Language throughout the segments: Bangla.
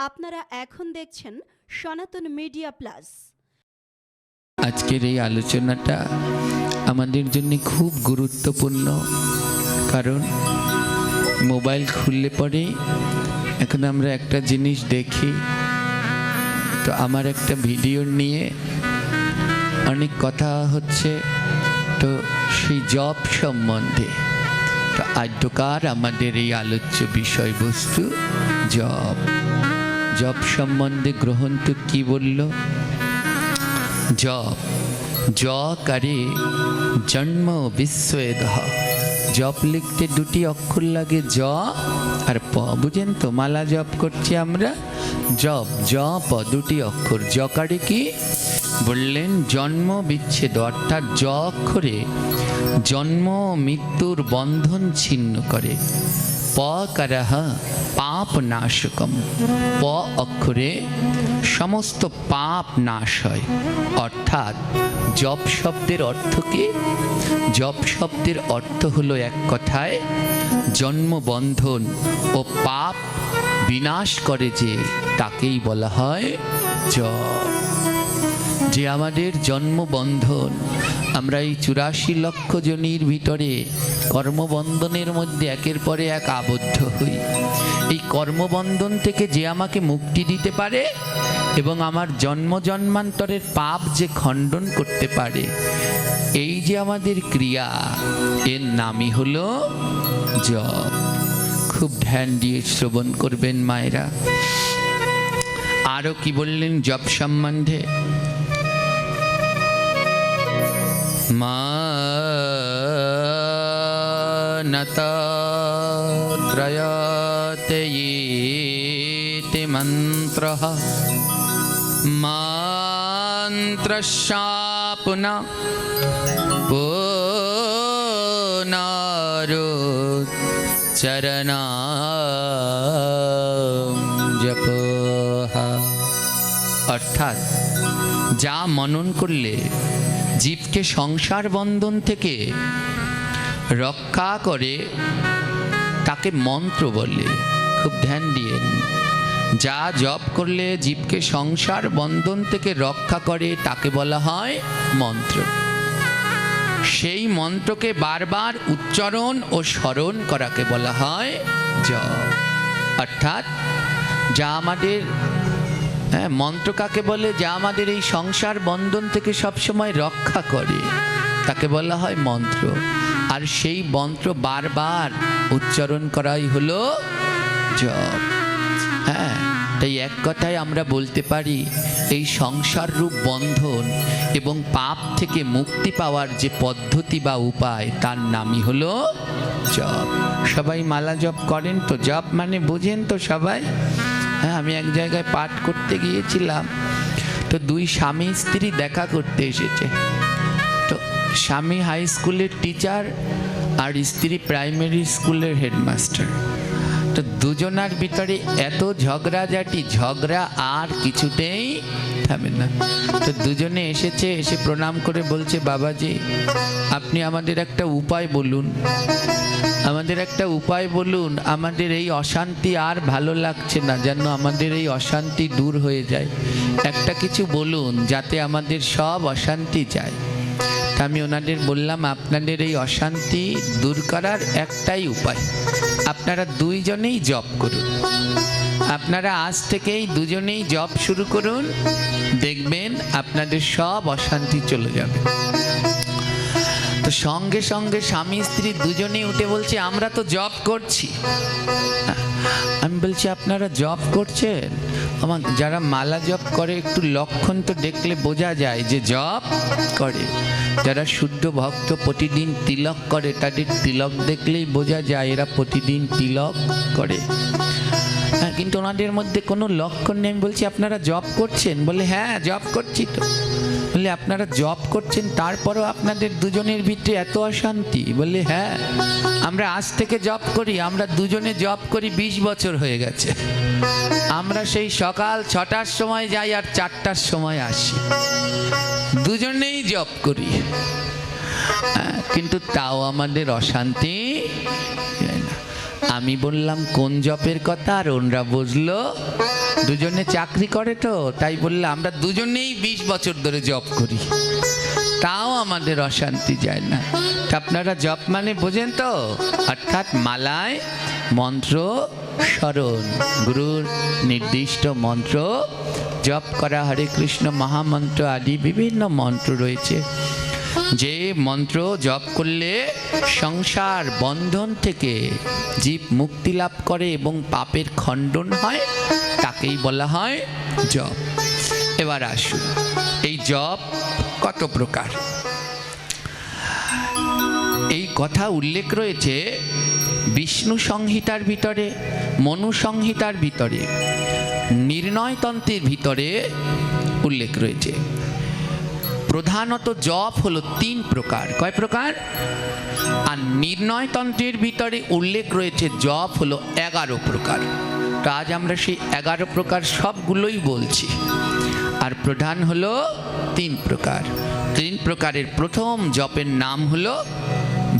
আপনারা এখন দেখছেন সনাতন মিডিয়া প্লাস। আজকের এই আলোচনাটা আমাদের জন্য খুব গুরুত্বপূর্ণ, কারণ মোবাইল খুললে পরে এখন আমরা একটা জিনিস দেখি, তো আমার একটা ভিডিও নিয়ে অনেক কথা হচ্ছে, তো সেই জব সম্বন্ধে। তো আদ্যকার আমাদের এই আলোচ্য বিষয়বস্তু জব। জব সম্বন্ধে গ্রন্থ কি বলল? জপ জ কারে জন্ম বিস্বেদ। জপ লিখতে দুটি অক্ষর লাগে, জ আর প। বুঝেন তো? মালা জপ করছি আমরা, জপ জ প দুটি অক্ষর। জকারে কি বললেন? জন্ম বিচ্ছেদ, অর্থাৎ জ অক্ষরে জন্ম মৃত্যুর বন্ধন ছিন্ন করে। প কারহ পাপ নাশকম, প অক্ষরে সমস্ত পাপ নাশ হয়। অর্থাৎ জপ শব্দের অর্থ কি? জপ শব্দের অর্থ হলো এক কথায় জন্মবন্ধন ও পাপ বিনাশ করে, যে তাকেই বলা হয় জপ। যে আমাদের জন্মবন্ধন, আমরা এই 84 লক্ষ জনের ভিতরে কর্মবন্ধনের মধ্যে একের পরে এক আবদ্ধ হই। এই কর্মবন্ধন থেকে যে আমাকে মুক্তি দিতে পারে এবং আমার জন্ম জন্মান্তরের পাপ যে খণ্ডন করতে পারে, এই যে আমাদের ক্রিয়া, এর নামই হলো জপ। খুব ধ্যান দিয়ে শ্রবণ করবেন মায়েরা। আরো কি বললেন জপ সম্বন্ধে? মানতত্রয়তে ইতি মন্ত্রঃ মন্ত্রশাপুনা পুনরুচ্চারণাম জপঃ। অর্থাৎ যা মনন করলে জীবকে সংসার বন্ধন থেকে রক্ষা করে তাকে মন্ত্র বলে। খুব ধ্যান দিয়ে, যা জপ করলে জীবকে সংসার বন্ধন থেকে রক্ষা করে তাকে বলা হয় মন্ত্র। সেই মন্ত্রকে বারবার উচ্চারণ ও স্মরণ করাকে বলা হয় জপ। অর্থাৎ যা আমাদের মন্ত্র কাকে বলে? যা আমাদের এই সংসার বন্ধন থেকে সবসময় রক্ষা করে তাকে বলা হয় মন্ত্র। আর সেই মন্ত্র বারবার উচ্চারণ করাই হলো জপ। হ্যাঁ, তাই এক কথায় আমরা বলতে পারি এই সংসার রূপ বন্ধন এবং পাপ থেকে মুক্তি পাওয়ার যে পদ্ধতি বা উপায়, তার নামই হলো জপ। সবাই মালা জপ করেন তো? জপ মানে বুঝেন তো সবাই? হ্যাঁ, আমি এক জায়গায় পাঠ করতে গিয়েছিলাম, তো দুই স্বামী স্ত্রী দেখা করতে এসেছে। তো স্বামী হাই স্কুলের টিচার আর স্ত্রী প্রাইমারি স্কুলের হেডমাস্টার। তো দুজনার ভিতরে এত ঝগড়াঝাটি, ঝগড়া আর কিছুতেই থামে না। তো দুজনে এসেছে, এসে প্রণাম করে বলছে, বাবাজি আপনি আমাদের একটা উপায় বলুন, আমাদের একটা উপায় বলুন, আমাদের এই অশান্তি আর ভালো লাগছে না, যেন আমাদের এই অশান্তি দূর হয়ে যায়। একটা কিছু বলুন যাতে আমাদের সব অশান্তি যায়। তা আমি ওনাদের বললাম, আপনাদের এই অশান্তি দূর করার একটাই উপায়, আপনারা দুইজনেই জপ করুন। আপনারা আজ থেকেই দুজনেই জপ শুরু করুন, দেখবেন আপনাদের সব অশান্তি চলে যাবে। তো সঙ্গে সঙ্গে স্বামী স্ত্রী দুজনেই উঠে বলছে, আমরা তো জপ করছি। আমি বলছি, আপনারা জপ করছেন? আমার যারা মালা জপ করে একটু লক্ষণ তো দেখলে বোঝা যায় যে জপ করে। যারা শুদ্ধ ভক্ত প্রতিদিন তিলক করে, তাদের তিলক দেখলেই বোঝা যায় এরা প্রতিদিন তিলক করে। হ্যাঁ, কিন্তু ওনাদের মধ্যে কোনো লক্ষণ নেই। আমি বলছি, আপনারা জপ করছেন? বলে হ্যাঁ জপ করছি। তো বলে আপনারা জপ করছেন, তারপরও আপনাদের দুজনের ভিতরে এত অশান্তি? বলে হ্যাঁ, আমরা আজ থেকে জপ করি, আমরা দুজনে জপ করি 20 বছর হয়ে গেছে। আমরা সেই সকাল 6টার সময় যাই আর 4টার সময় আসি, দুজনেই জপ করি, কিন্তু তাও আমাদের অশান্তি। আমি বললাম কোন জপের কথা, আর ওনরা বুঝলো দুজনে চাকরি করে তো, তাই বললে আমরা দুজনেই 20 বছর ধরে জপ করি, তাও আমাদের অশান্তি যায় না। তা আপনারা জপ মানে বোঝেন তো, অর্থাৎ মালায় মন্ত্র স্মরণ, গুরুর নির্দিষ্ট মন্ত্র জপ করা, হরে কৃষ্ণ মহামন্ত্র আদি বিভিন্ন মন্ত্র রয়েছে। যে মন্ত্র জপ করলে সংসার বন্ধন থেকে জীব মুক্তি লাভ করে এবং পাপের খণ্ডন হয়, তাকেই বলা হয় জপ। এবার আসুন, এই জপ কত প্রকার এই কথা উল্লেখ রয়েছে বিষ্ণু সংহিতার ভিতরে, মনু সংহিতার ভিতরে, নির্ণয়তন্ত্রের ভিতরে উল্লেখ রয়েছে। প্রধানত জপ হলো 3 প্রকার। কয় প্রকার? আর নির্ণয়তন্ত্রের ভিতরে উল্লেখ রয়েছে জপ হলো 11 প্রকার। তো আজ আমরা সেই 11 প্রকার সবগুলোই বলছি। আর প্রধান হলো 3 প্রকার। 3 প্রকারের প্রথম জপের নাম হলো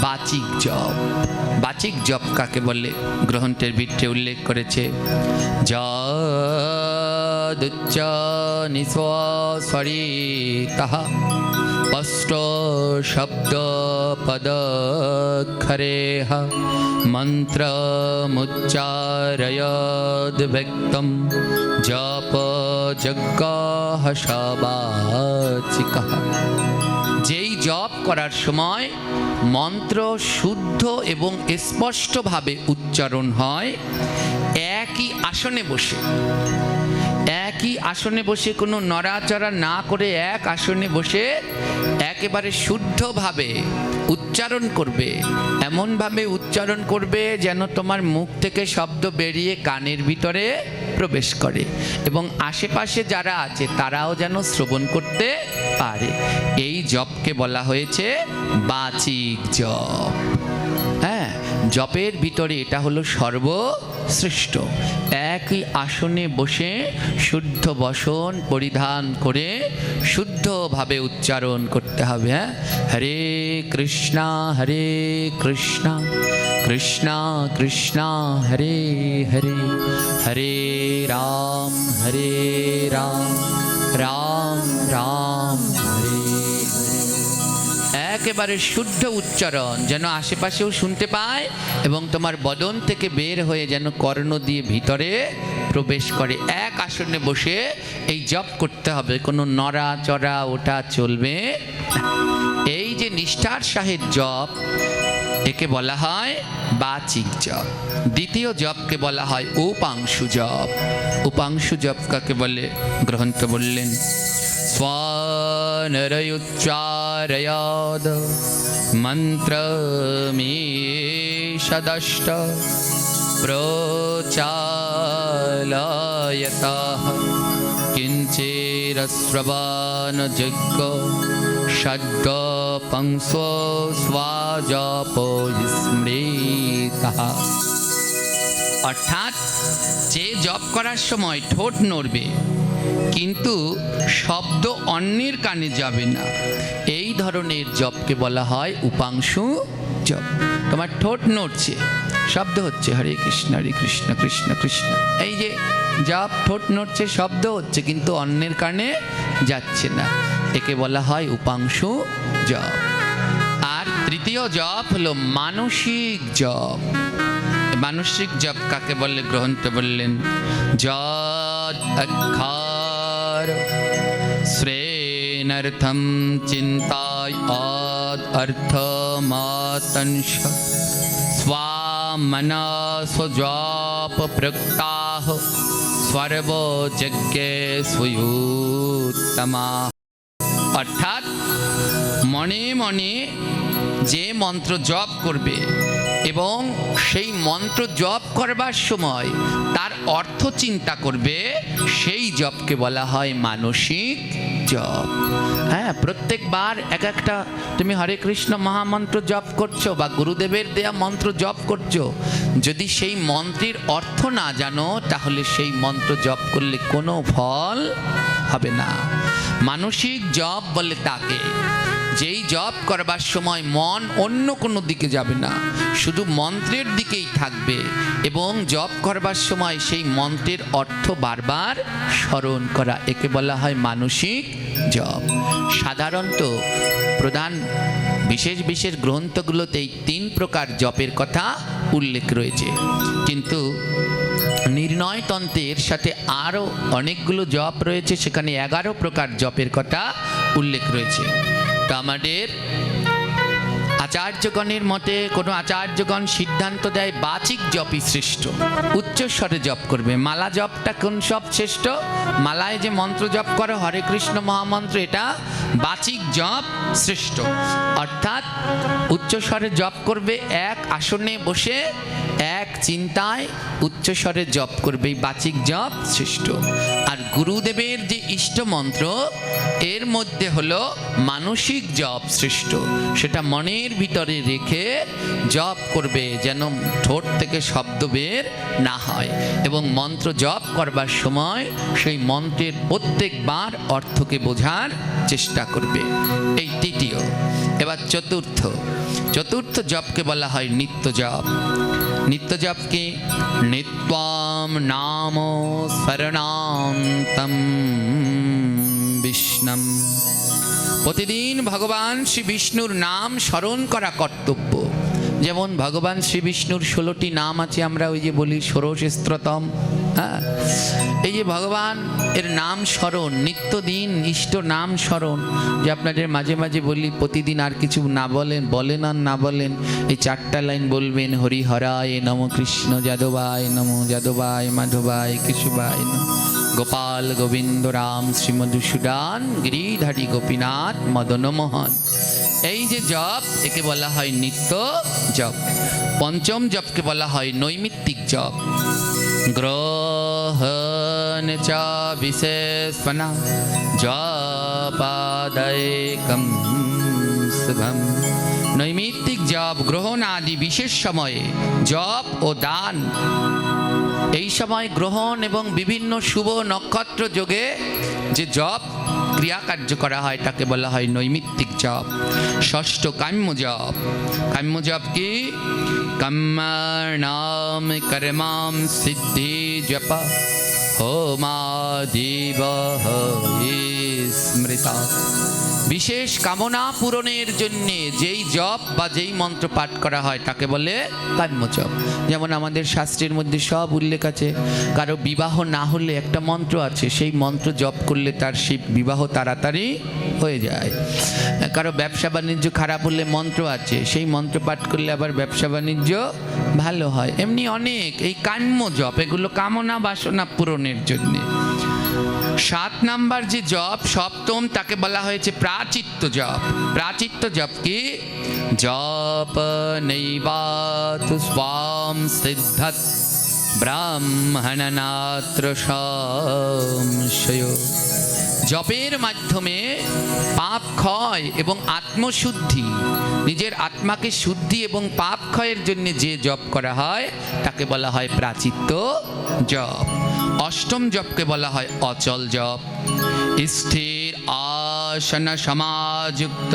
বাচিক জপ। বাচিক জপ কাকে বলে? গ্রন্থের ভিতরে উল্লেখ করেছে, যদুচ্চ নিঃস্বরিতঃ অষ্ট শব্দ পদক্ষরেহ মন্ত্রমুচ্চারয়দ ব্যক্তম জপ যজ্ঞ সবাচিকঃ। যেই জপ করার সময় মন্ত্র শুদ্ধ এবং স্পষ্টভাবে উচ্চারণ হয়, একই আসনে বসে কোনো নড়াচড়া না করে এক আসনে বসে একেবারে শুদ্ধভাবে উচ্চারণ করবে। এমনভাবে উচ্চারণ করবে যেন তোমার মুখ থেকে শব্দ বেরিয়ে কানের ভিতরে প্রবেশ করে এবং আশেপাশে যারা আছে তারাও যেন শ্রবণ করতে পারে। এই জপকে বলা হয়েছে বাচিক জপ। হ্যাঁ, জপের ভিতরে এটা হলো সর্বশ্রেষ্ঠ। একই আসনে বসে শুদ্ধ বসন পরিধান করে শুদ্ধভাবে উচ্চারণ করতে হবে। হ্যাঁ, হরে কৃষ্ণা কৃষ্ণা কৃষ্ণা হরে হরে, হরে রাম রাম রাম হরে হরে। একেবারে শুদ্ধ উচ্চারণ যেন আশেপাশেও শুনতে পায় এবং তোমার বদন থেকে বের হয়ে যেন কর্ণ দিয়ে ভিতরে প্রবেশ করে। এক আসনে বসে এই জপ করতে হবে, কোনো নড়াচড়া ওঠা চলবে। এই যে নিষ্ঠার সহিত জপ, একে বলা হয় বাচিক জপ। দ্বিতীয় জপকে বলা হয় উপাংশু জপ। উপাংশু জপ কাকে বলে? গ্রন্থ বললেন, স্বনরয়ুচ্চারয়াদ মন্ত্রমেষদষ্ট প্রচালয়তঃ কিঞ্চিরশ্রবণযোগ্য ষড্গপংসো স্বাজপো স্মৃতঃ। অর্থাৎ যে জপ করার সময় ঠোঁট নড়বে কিন্তু শব্দ অন্যের কানে যাবে না, এই ধরনের জপকে বলা হয় উপাংশু জপ। তোমার ঠোঁট নড়ছে, শব্দ হচ্ছে হরে কৃষ্ণ কৃষ্ণ কৃষ্ণ, এই যে জপ, ঠোঁট নড়ছে, শব্দ হচ্ছে কিন্তু অন্যের কানে যাচ্ছে না, একে বলা হয় উপাংশু জপ। আর তৃতীয় জপ হলো মানসিক জপ। মানসিক জপ কাকে বলে? গ্রন্থ বললেন, যদ অক্ষর শ্রেণর্থম চিন্তায় অর্থমাতংশ স্বামনসো জপ প্রক্তাঃ সর্বযজ্ঞে স্বয়ুত্তমা। অর্থাৎ মনে মনে যে মন্ত্র জপ করবে এবং সেই মন্ত্র জপ করবার সময় তার অর্থ চিন্তা করবে, সেই জপকে বলা হয় মানসিক জপ। হ্যাঁ, প্রত্যেকবার এক একটা তুমি হরে কৃষ্ণ মহামন্ত্র জপ করছো বা গুরুদেবের দেয়া মন্ত্র জপ করছো, যদি সেই মন্ত্রের অর্থ না জানো তাহলে সেই মন্ত্র জপ করলে কোনো ফল হবে না। মানসিক জপ বলে তাকে যেই জপ করবার সময় মন অন্য কোনো দিকে যাবে না, শুধু মন্ত্রের দিকেই থাকবে, এবং জপ করবার সময় সেই মন্ত্রের অর্থ বারবার স্মরণ করা, একে বলা হয় মানসিক জপ। সাধারণত প্রধান বিশেষ বিশেষ গ্রন্থগুলোতে এই 3 প্রকার জপের কথা উল্লেখ রয়েছে, কিন্তু নির্ণয় তন্ত্রের সাথে আরও অনেকগুলো জপ রয়েছে, সেখানে 11 প্রকার জপের কথা উল্লেখ রয়েছে। তো আমাদের আচার্যগণের মতে কোনো আচার্যগণ সিদ্ধান্ত দেয় বাচিক জপই শ্রেষ্ঠ, উচ্চস্বরে জপ করবে। মালা জপটা কোন সব শ্রেষ্ঠ? মালায় যে মন্ত্র জপ করো হরে কৃষ্ণ মহামন্ত্র, এটা বাচিক জপ শ্রেষ্ঠ, অর্থাৎ উচ্চস্বরে জপ করবে, এক আসনে বসে এক চিন্তায় উচ্চস্বরে জপ করবে, এই বাচিক জপ শ্রেষ্ঠ। আর গুরুদেবের যে ইষ্ট মন্ত্র, এর মধ্যে হলো মানসিক জপ শ্রেষ্ঠ, সেটা মনের ভিতরে রেখে জপ করবে, যেন ঠোঁট থেকে শব্দ বের না হয়, এবং মন্ত্র জপ করবার সময় সেই মন্ত্রের প্রত্যেকবার অর্থকে বোঝার চেষ্টা করবে। এই তৃতীয়। এবার চতুর্থ জপকে বলা হয় নিত্য জপ। নিত্য জপ কি? নিত্যম নাম স্মরণান্তম বিষ্ণুম। প্রতিদিন ভগবান শ্রী বিষ্ণুর নাম স্মরণ করা কর্তব্য। যেমন ভগবান শ্রী বিষ্ণুর 16টি নাম আছে, আমরা ওই যে বলি ষোড়শস্ত্রতম। হ্যাঁ, এই যে ভগবান এর নাম স্মরণ, নিত্যদিন ইষ্ট নাম স্মরণ, যে আপনাদের মাঝে মাঝে বলি প্রতিদিন আর কিছু না বলেন আর না বলেন, এই 4টা লাইন বলবেন, হরি হরায় নম, কৃষ্ণ যাদবায় নম, যাদবায় মাধবায় কেশবায় নম, গোপাল গোবিন্দ রাম শ্রী মধুসূদন গিরিধারী গোপীনাথ মদন মোহন। এই যে জপ, একে বলা হয় নিত্য জপ। পঞ্চম জপকে বলা হয় নৈমিত্তিক জপ। গ্রহণ চ বিশেষণা জপাদৈকম শুভম। নৈমিত্তিক জপ গ্রহণ আদি বিশেষ সময়ে জপ ও দান, এই সময় গ্রহণ এবং বিভিন্ন শুভ নক্ষত্র যোগে যে জপ ক্রিয়াকার্য করা হয় তাকে বলা হয় নৈমিত্তিক জপ। ষষ্ঠ কাম্য জপ। কাম্য জপ কি? কর্মণাম কর্মাম সিদ্ধি জপ হোমাদিব স্মৃতা। বিশেষ কামনা পূরণের জন্যে যেই জপ বা যেই মন্ত্র পাঠ করা হয় তাকে বলে কাম্য জপ। যেমন আমাদের শাস্ত্রের মধ্যে সব উল্লেখ আছে, কারো বিবাহ না হলে একটা মন্ত্র আছে, সেই মন্ত্র জপ করলে তার সেই বিবাহ তাড়াতাড়ি হয়ে যায়। কারো ব্যবসা বাণিজ্য খারাপ হলে মন্ত্র আছে, সেই মন্ত্র পাঠ করলে আবার ব্যবসা বাণিজ্য ভালো হয়। এমনি অনেক এই কাম্য জপ, এগুলো কামনা বাসনা পূরণের জন্যে। 7 নাম্বার যে জপ, সপ্তম, তাকে বলা হয়েছে প্রাচিত্য জপ। প্রাচিত্য জপ কি? জপ নৈবাতু স্বাম সিদ্ধত ব্রাহ্মণনাত্র সংশয়। জপের মাধ্যমে পাপ ক্ষয় এবং আত্মশুদ্ধি, নিজের আত্মাকে শুদ্ধি এবং পাপ ক্ষয়ের জন্য যে জপ করা হয় তাকে বলা হয় প্রাচিত্য জপ। অষ্টম জপকে বলা হয় অচল জপ। স্থির আসন সমাযুক্ত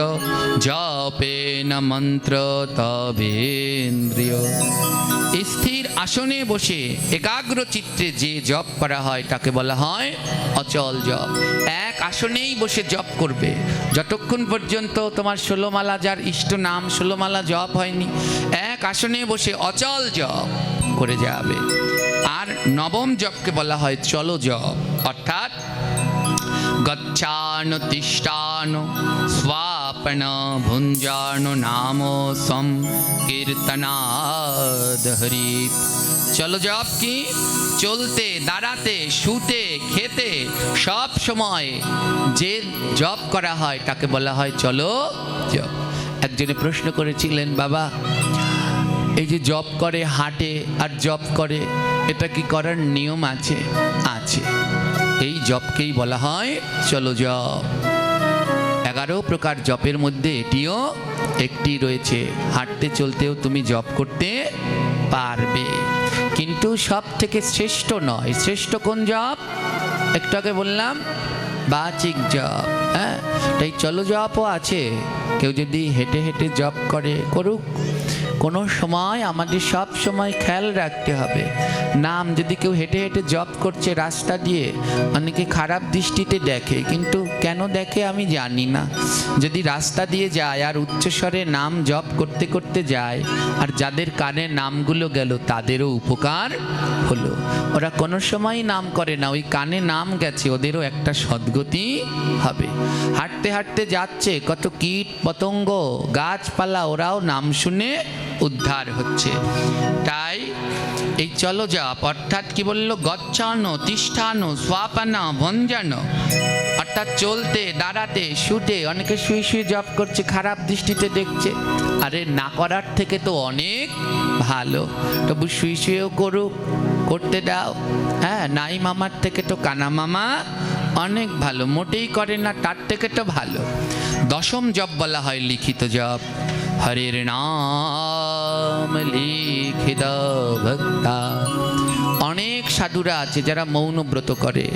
জপেন মন্ত্র তবেন্দ্রিয়। স্থির আসনে বসে একাগ্র চিত্তে যে জপ করা হয় তাকে বলা হয় অচল জপ। এক আসনেই বসে জপ করবে যতক্ষণ পর্যন্ত তোমার 16 মালা, যার ইষ্ট নাম 16 মালা জপ হয়নি, এক আসনে বসে অচল জপ করে যাবে। আর নবম জপকে বলা হয় চলো জপ, অর্থাৎ গচ্ছান তিষ্ঠান স্বাপন ভুঞ্জান নাম সংকীর্তনাদ হরি। চলো জপ কি? চলতে, দাঁড়াতে, শুতে, খেতে সব সময় যে জপ করা হয় তাকে বলা হয় চলো জপ। একজনে প্রশ্ন করেছিলেন, বাবা এই যে জপ করে হাঁটে আর জপ করে, এটা কি করার নিয়ম আছে? আছে। এই জপকেই বলা হয় চলো জপ। 11 প্রকার জপের মধ্যে এটিও একটি রয়েছে। হাঁটতে চলতেও তুমি জপ করতে পারবে, কিন্তু সব থেকে শ্রেষ্ঠ নয়। শ্রেষ্ঠ কোন জপ? একটু আগে বললাম বাচিক জপ। হ্যাঁ, তাই চলো জপও আছে, কেউ যদি হেঁটে হেঁটে জপ করে করুক। কোনো সময় আমাদের সব সময় খেয়াল রাখতে হবে, নাম যদি কেউ হেঁটে হেঁটে জপ করছে রাস্তা দিয়ে, অনেকে খারাপ দৃষ্টিতে দেখে, কিন্তু কেন দেখে আমি জানি না। যদি রাস্তা দিয়ে যায় আর উচ্চস্বরে নাম জপ করতে করতে যায়, আর যাদের কানে নামগুলো গেল তাদেরও উপকার হলো। ওরা কোনো সময় নাম করে না, ওই কানে নাম গেছে, ওদেরও একটা সদ্গতি হবে। হাঁটতে হাঁটতে যাচ্ছে, কত কীট পতঙ্গ গাছপালা, ওরাও নাম শুনে উদ্ধার হচ্ছে। তাই এই চলো জপ অর্থাৎ কি বলল, গচ্ছানো তিষ্ঠানো স্বাপানা ভঞ্জানো, অর্থাৎ চলতে দাঁড়াতে শুতে, অনেকে শুয়ে শুয়ে জপ করছে, খারাপ দৃষ্টিতে দেখছে। আরে না করার থেকে তো অনেক ভালো, তবু শুয়ে শুয়েও করুক, করতে দাও। হ্যাঁ, নাই মামার থেকে তো কানা মামা অনেক ভালো, মোটেই করে না তার থেকে তো ভালো। দশম জপ বলা হয় লিখিত জপ। হরের নাম লিখিত ভক্তা। অনেক সাধুরা আছে যারা মৌন ব্রত করে,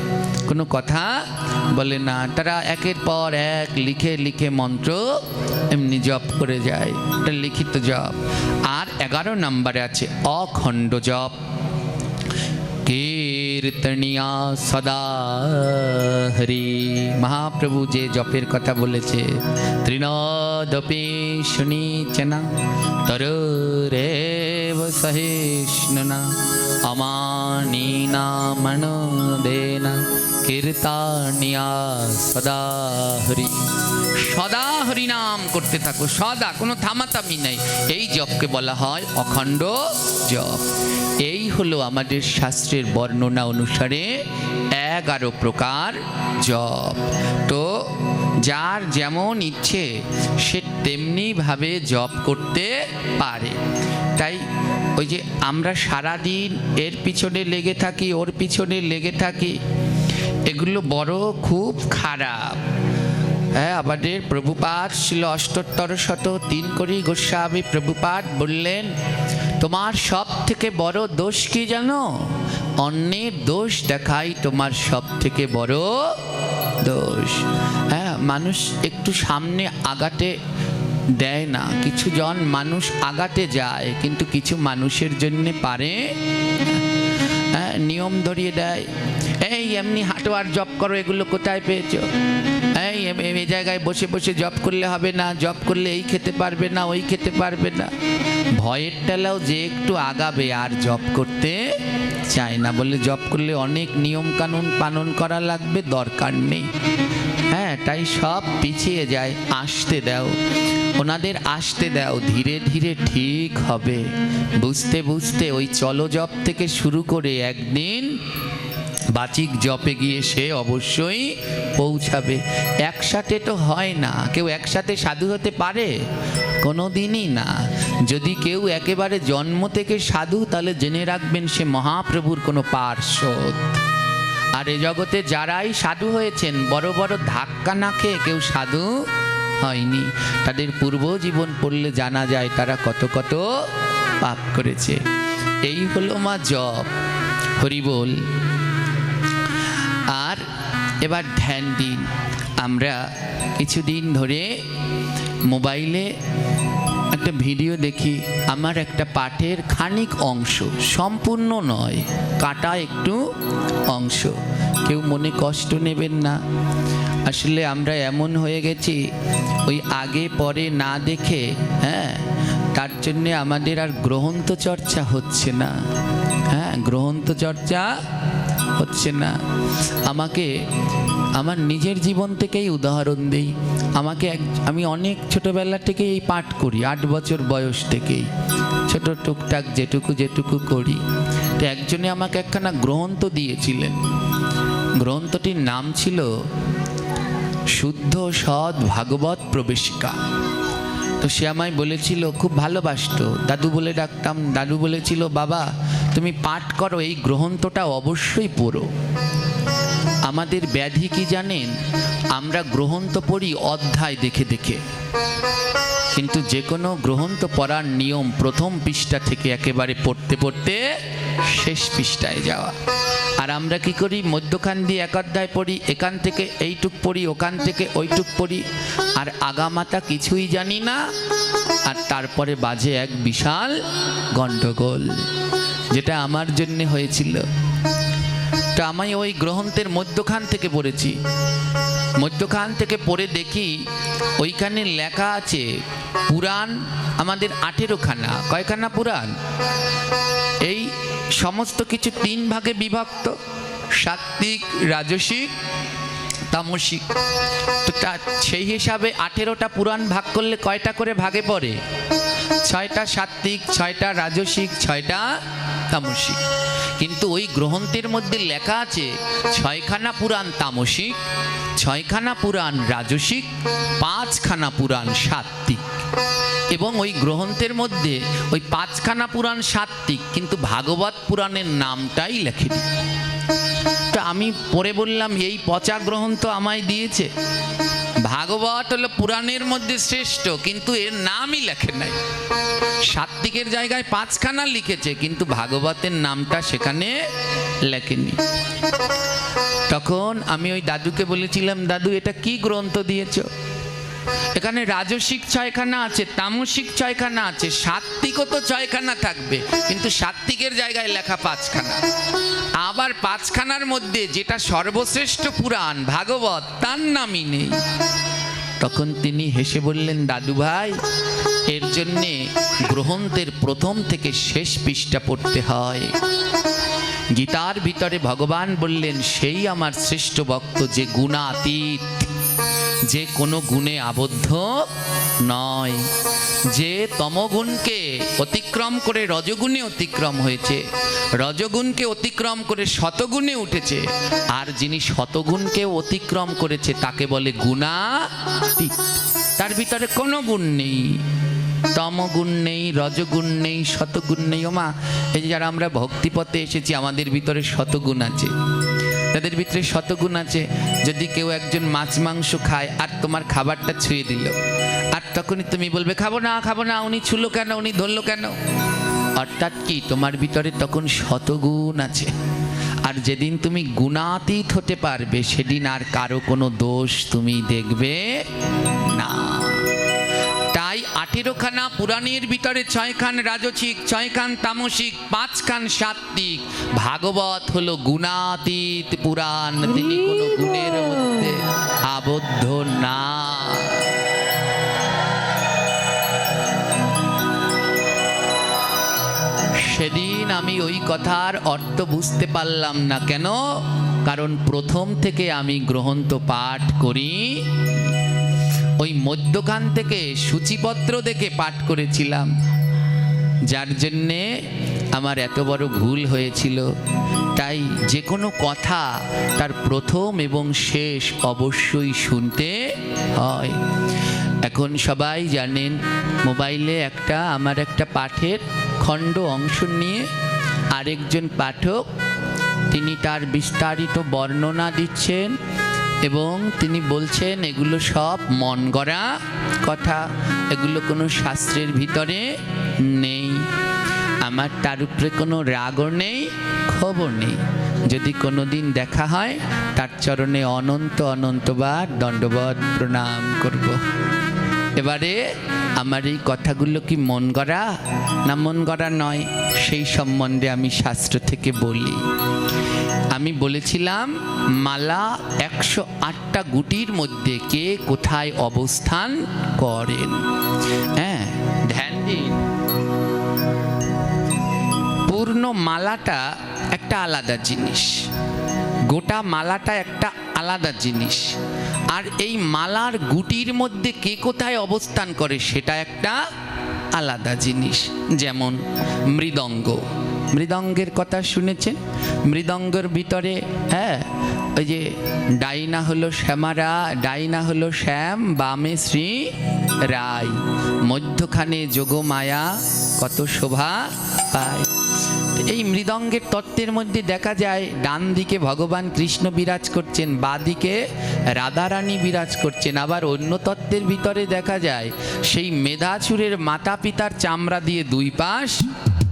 কোনো কথা বলে না, তারা একের পর এক লিখে লিখে মন্ত্র এমনি জপ করে যায়, এটা লিখিত জপ। আর 11 নম্বরে আছে অখণ্ড জপ। কীর্তনিয়া সদা হরি। মহাপ্রভু যে জপের কথা বলেছে, তৃণদপি শুনিচনা তরুরেব সহিষ্ণুনা অমানিনা মনোদেনা কীর্তনিয়া সদা হরি। সদা হরি নাম করতে থাকো, সদা, কোনো থামাথামি নেই। এই জপকে বলা হয় অখণ্ড জপ। এই হলো আমাদের শাস্ত্রের বর্ণনা অনুসারে 11 প্রকার জপ। তো যার যেমন ইচ্ছে সে তেমনি ভাবে জপ করতে পারে। তাই ওই যে আমরা সারাদিন এর পিছনে লেগে থাকি, ওর পিছনে লেগে থাকি, এগুলো বড় খুব খারাপ। হ্যাঁ, আমাদের প্রভুপাদ ছিল অষ্টোত্তর শত 3 কোটি গোস্বামী প্রভুপাদ বললেন, তোমার সব থেকে বড় দোষ কি জানো? অন্যের দোষ দেখাই তোমার সব থেকে বড় দোষ। হ্যাঁ, মানুষ একটু সামনে আগাতে দেয় না, কিছু জন মানুষ আগাতে যায়, কিন্তু কিছু মানুষের জন্য পারে, হ্যাঁ, নিয়ম ধরিয়ে দেয়। এই এমনি হাঁটো আর জপ করো, এগুলো কোথায় পেয়েছো? এই জায়গায় বসে বসে জপ করলে হবে না, জপ করলে এই খেতে পারবে না, ওই খেতে পারবে না। ভয়ের টেলাও যে একটু আগাবে আর জপ করতে চায় না, বলে জপ করলে অনেক নিয়ম কানুন পালন করা লাগবে, দরকার নেই। হ্যাঁ, তাই সব পিছিয়ে যায়। আসতে দাও, ওনাদের আসতে দাও, ধীরে ধীরে ঠিক হবে। বুঝতে বুঝতে ওই চলো জপ থেকে শুরু করে একদিন বাচিক জপে গিয়ে সে অবশ্যই পৌঁছাবে। একসাথে তো হয় না, কেউ একসাথে সাধু হতে পারে? কোনো দিনই না। যদি কেউ একেবারে জন্ম থেকে সাধু, তাহলে জেনে রাখবেন সে মহাপ্রভুর কোনো পার্ষদ। আর এ জগতে যারাই সাধু হয়েছেন, বড় বড় ধাক্কা না খেয়ে কেউ সাধু হয়নি। তাদের পূর্ব জীবন পড়লে জানা যায় তারা কত কত পাপ করেছে। এই হলো মা জপ। হরি বল। আর এবার ধ্যান দিন। আমরা কিছুদিন ধরে মোবাইলে একটা ভিডিও দেখি, আমার একটা পাঠের খানিক অংশ, সম্পূর্ণ নয়, কাটা একটু অংশ। কেউ মনে কষ্ট নেবেন না। আসলে আমরা এমন হয়ে গেছি, ওই আগে পরে না দেখে, হ্যাঁ, তার জন্যে আমাদের আর গ্রন্থ চর্চা হচ্ছে না। হ্যাঁ, গ্রন্থ চর্চা হচ্ছে না। আমাকে আমার নিজের জীবন থেকেই উদাহরণ দিই। আমি অনেক ছোটবেলা থেকে এই পাঠ করি, 8 বছর বয়স থেকেই, ছোট টুকটাক যেটুকু করি। তো একজনে আমাকে একখানা গ্রন্থ দিয়েছিলেন। গ্রন্থটির নাম ছিল শুদ্ধ সৎ ভাগবত প্রবেশিকা। তো সে আমায় বলেছিল, খুব ভালোবাসতো, দাদু বলে ডাকতাম। দাদু বলেছিল, বাবা তুমি পাঠ করো, এই গ্রন্থটা অবশ্যই পড়ো। আমাদের ব্যাধি কি জানেন? আমরা গ্রন্থ পড়ি অধ্যায় দেখে দেখে, কিন্তু যে কোনো গ্রন্থ পড়ার নিয়ম প্রথম পৃষ্ঠা থেকে একেবারে পড়তে পড়তে শেষ পৃষ্ঠায় যাওয়া। আর আমরা কি করি, মধ্যখান দিয়ে এক অধ্যায় পড়ি, এখান থেকে এইটুক পড়ি, ওখান থেকে ওইটুক পড়ি, আর আগামাতা কিছুই জানি না। আর তারপরে বাজে এক বিশাল গন্ডগোল, যেটা আমার জন্য হয়েছিল। তো আমি ওই গ্রন্থের মধ্যখান থেকে পড়েছি। মধ্যখান থেকে পড়ে দেখি ওইখানে লেখা আছে পুরাণ আমাদের 18খানা। কয়খানা পুরাণ? এই সমস্ত কিছু 3 ভাগে বিভক্ত, সাত্ত্বিক, রাজসিক, তামসিক। তো সেই হিসাবে 18টা পুরাণ ভাগ করলে কয়টা করে ভাগে পড়ে? 6টা সাত্ত্বিক, 6টা রাজসিক, 6টা তামসিক। কিন্তু ওই গ্রন্থের মধ্যে লেখা আছে 6খানা পুরাণ তামসিক, 6খানা পুরাণ রাজসিক, 5খানা পুরাণ সাত্ত্বিক। এবং ওই গ্রন্থের মধ্যে ওই 5খানা পুরাণ সাত্ত্বিক, কিন্তু ভাগবত পুরাণের নামটাই লেখেনি। তো আমি পড়ে বললাম, এই পচা গ্রন্থ আমায় দিয়েছে। ভাগবত হলো পুরাণের মধ্যে শ্রেষ্ঠ, কিন্তু এর নামই লেখে নাই। সাত্ত্বিকের জায়গায় 5খানা লিখেছে, কিন্তু ভাগবতের নামটা সেখানে লেখেনি। তখন আমি ওই দাদুকে বলেছিলাম, দাদু এটা কি গ্রন্থ দিয়েছো? এখানে রাজসিক 6খানা আছে, তামসিক 6খানা আছে, সাত্ত্বিকও তো 6খানা থাকবে, কিন্তু সাত্ত্বিকের জায়গায় লেখা 5খানা। আবার 5খানার মধ্যে যেটা সর্বশ্রেষ্ঠ পুরাণ ভাগবত, তার নামই নেই। তখন তিনি হেসে বললেন, দাদু ভাই, এর জন্যে গ্রন্থের প্রথম থেকে শেষ পৃষ্ঠা পড়তে হয়। গীতার ভিতরে ভগবান বললেন, সেই আমার শ্রেষ্ঠ ভক্ত যে গুণাতীত, যে কোনো গুণে আবদ্ধ নয়, যে তমগুণকে অতিক্রম করে রজগুণে অতিক্রম হয়েছে, রজগুণকে অতিক্রম করে শতগুণে উঠেছে, আর যিনি শতগুণকে অতিক্রম করেছে তাকে বলে গুণাতীত। তার ভিতরে কোনো গুণ নেই, তমগুণ নেই, রজগুণ নেই, শতগুণ নেই। ওমা, এই যে যারা আমরা ভক্তিপথে এসেছি, আমাদের ভিতরে শতগুণ আছে, তাদের ভিতরে শতগুণ আছে। যদি কেউ একজন মাছ মাংস খায় আর তোমার খাবারটা ছুঁয়ে দিল, আর তখনই তুমি বলবে খাবো না, খাবো না, উনি ছুলো কেন, উনি ধরলো কেন? অর্থাৎ কি, তোমার ভিতরে তখন শতগুণ আছে। আর যেদিন তুমি গুণাতীত হতে পারবে, সেদিন আর কারো কোনো দোষ তুমি দেখবে না। তাই 18খানা পুরাণের ভিতরে 6খান রাজসিক, 6খান তামসিক, 5খান সাত্ত্বিক। ভাগবত হলো গুণাতীত পুরাণ, তিনি কোনো গুণের মধ্যে আবদ্ধ না। সেদিন আমি ওই কথার অর্থ বুঝতে পারলাম না। কেন? কারণ প্রথম থেকে আমি গ্রন্থ পাঠ করি, ওই মধ্যখান থেকে সূচিপত্র দেখে পাঠ করেছিলাম, যার জন্যে আমার এত বড় ভুল হয়েছিল। তাই যে কোনো কথা তার প্রথম এবং শেষ অবশ্যই শুনতে হয়। এখন সবাই জানেন, মোবাইলে আমার একটা পাঠের খণ্ড অংশ নিয়ে আরেকজন পাঠক তিনি তার বিস্তারিত বর্ণনা দিচ্ছেন, এবং তিনি বলছেন এগুলো সব মন গড়া কথা, এগুলো কোনো শাস্ত্রের ভিতরে নেই। আমার তার উপরে কোনো রাগও নেই, ক্ষোভও নেই। যদি কোনো দিন দেখা হয়, তার চরণে অনন্ত অনন্তবার দণ্ডবত প্রণাম করব। এবারে আমার এই কথাগুলো কি মন গড়া না মন গড়া নয়, সেই সম্বন্ধে আমি শাস্ত্র থেকে বলি। আমি বলেছিলাম, মালা 108টা গুটির মধ্যে কে কোথায় অবস্থান করেন। হ্যাঁ, ধ্যান দিন। পূর্ণ মালাটা একটা আলাদা জিনিস, গোটা মালাটা একটা আলাদা জিনিস, আর এই মালার গুটির মধ্যে কে কোথায় অবস্থান করে সেটা একটা আলাদা জিনিস। যেমন মৃদঙ্গ, মৃদঙ্গের কথা শুনেছেন? মৃদঙ্গের ভিতরে ওই যে ডাইনা হলো শ্যামারা, ডাইনা হলো শ্যাম, বামে শ্রী রায়, মধ্যখানে যোগমায়া কত শোভা পায়। এই মৃদঙ্গের তত্ত্বের মধ্যে দেখা যায়, ডান দিকে ভগবান কৃষ্ণ বিরাজ করছেন, বাঁ দিকে রাধারানী বিরাজ করছেন। আবার অন্য তত্ত্বের ভিতরে দেখা যায়, সেই মেধাসুরের মাতা পিতার চামড়া দিয়ে 2 পাশ